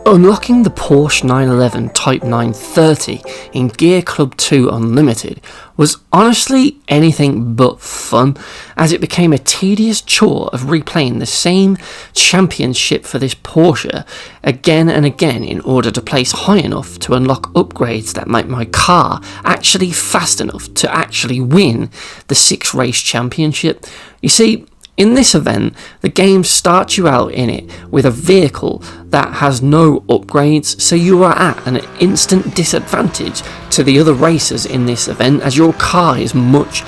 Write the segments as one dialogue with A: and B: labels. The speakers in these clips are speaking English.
A: Unlocking the Porsche 911 Type 930 in Gear Club 2 Unlimited was honestly anything but fun, as it became a tedious chore of replaying the same championship for this Porsche again and again in order to place high enough to unlock upgrades that make my car actually fast enough to actually win the 6-race championship. You see, in this event, the game starts you out in it with a vehicle that has no upgrades, so you are at an instant disadvantage to the other racers in this event, as your car is much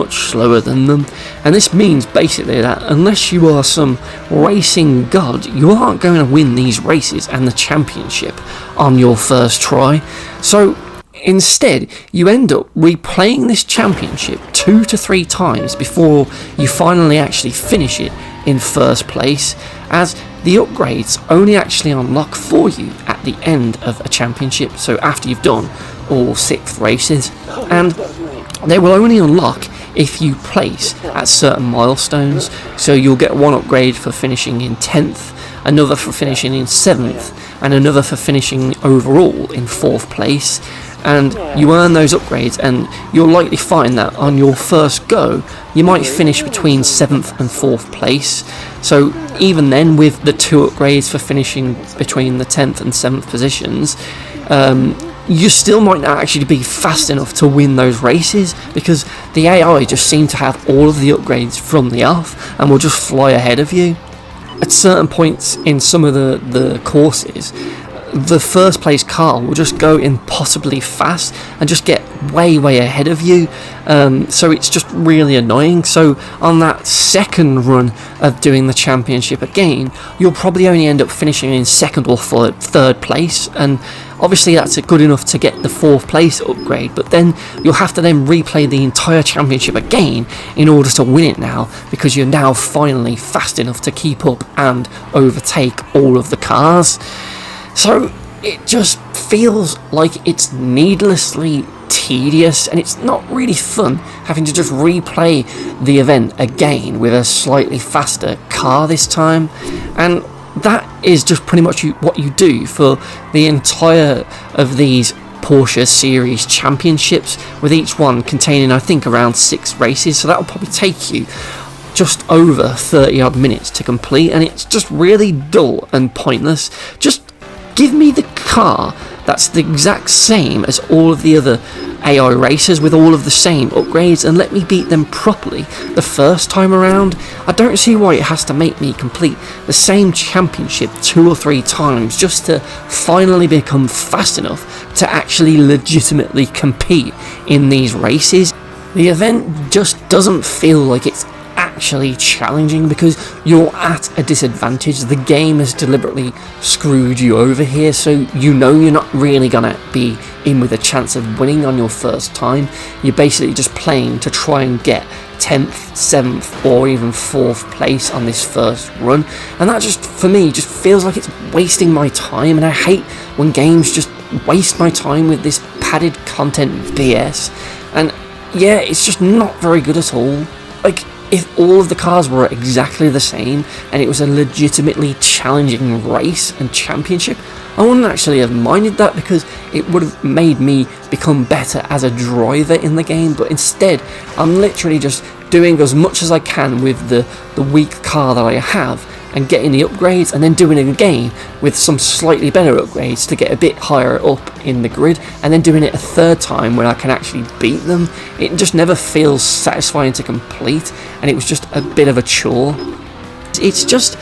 A: slower than them. And this means basically that unless you are some racing god, you aren't going to win these races and the championship on your first try. So instead, you end up replaying this championship 2 to 3 times before you finally actually finish it in first place, as the upgrades only actually unlock for you at the end of a championship, so after you've done all 6 races, and they will only unlock if you place at certain milestones. So you'll get one upgrade for finishing in 10th, another for finishing in 7th, and another for finishing overall in 4th place. And you earn those upgrades, and you'll likely find that on your first go you might finish between 7th and 4th place. So even then, with the 2 upgrades for finishing between the 10th and 7th positions, you still might not actually be fast enough to win those races, because the AI just seem to have all of the upgrades from the off and will just fly ahead of you. At certain points in some of the courses, the first place car will just go impossibly fast and just get way ahead of you, so it's just really annoying. So on that second run of doing the championship again, you'll probably only end up finishing in 2nd or 3rd place, and obviously that's good enough to get the 4th place upgrade, but then you'll have to then replay the entire championship again in order to win it now, because you're now finally fast enough to keep up and overtake all of the cars. So it just feels like it's needlessly tedious, and it's not really fun having to just replay the event again with a slightly faster car this time. And that is just pretty much what you do for the entire of these Porsche series championships, with each one containing I think around 6 races, so that will probably take you just over 30 odd minutes to complete, and it's just really dull and pointless. Just give me the car that's the exact same as all of the other AI racers with all of the same upgrades, and let me beat them properly the first time around. I don't see why it has to make me complete the same championship 2 or 3 times just to finally become fast enough to actually legitimately compete in these races. The event just doesn't feel like it's actually challenging, because you're at a disadvantage. The game has deliberately screwed you over here, so you know you're not really gonna be in with a chance of winning on your first time. You're basically just playing to try and get 10th, 7th or even 4th place on this first run, and that just, for me, just feels like it's wasting my time, and I hate when games just waste my time with this padded content BS. And yeah, it's just not very good at all. Like, if all of the cars were exactly the same and it was a legitimately challenging race and championship, I wouldn't actually have minded that, because it would have made me become better as a driver in the game. But instead, I'm literally just doing as much as I can with the weak car that I have, and getting the upgrades, and then doing it again with some slightly better upgrades to get a bit higher up in the grid, and then doing it a 3rd time when I can actually beat them. It just never feels satisfying to complete, and it was just a bit of a chore. It's just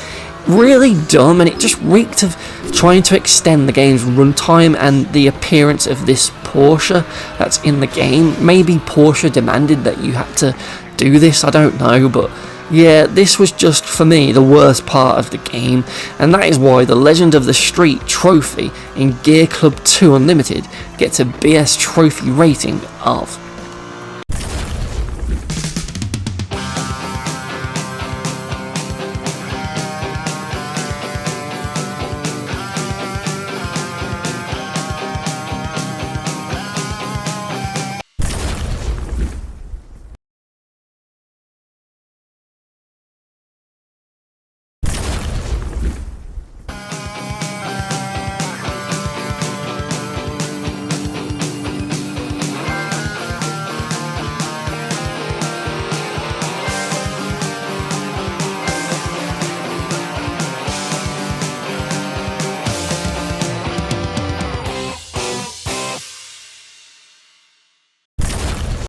A: really dumb, and it just reeked of trying to extend the game's runtime and the appearance of this Porsche that's in the game. Maybe Porsche demanded that you had to do this, I don't know, but yeah, this was just, for me, the worst part of the game, and that is why the Legend of the Street trophy in Gear Club 2 Unlimited gets a BS trophy rating of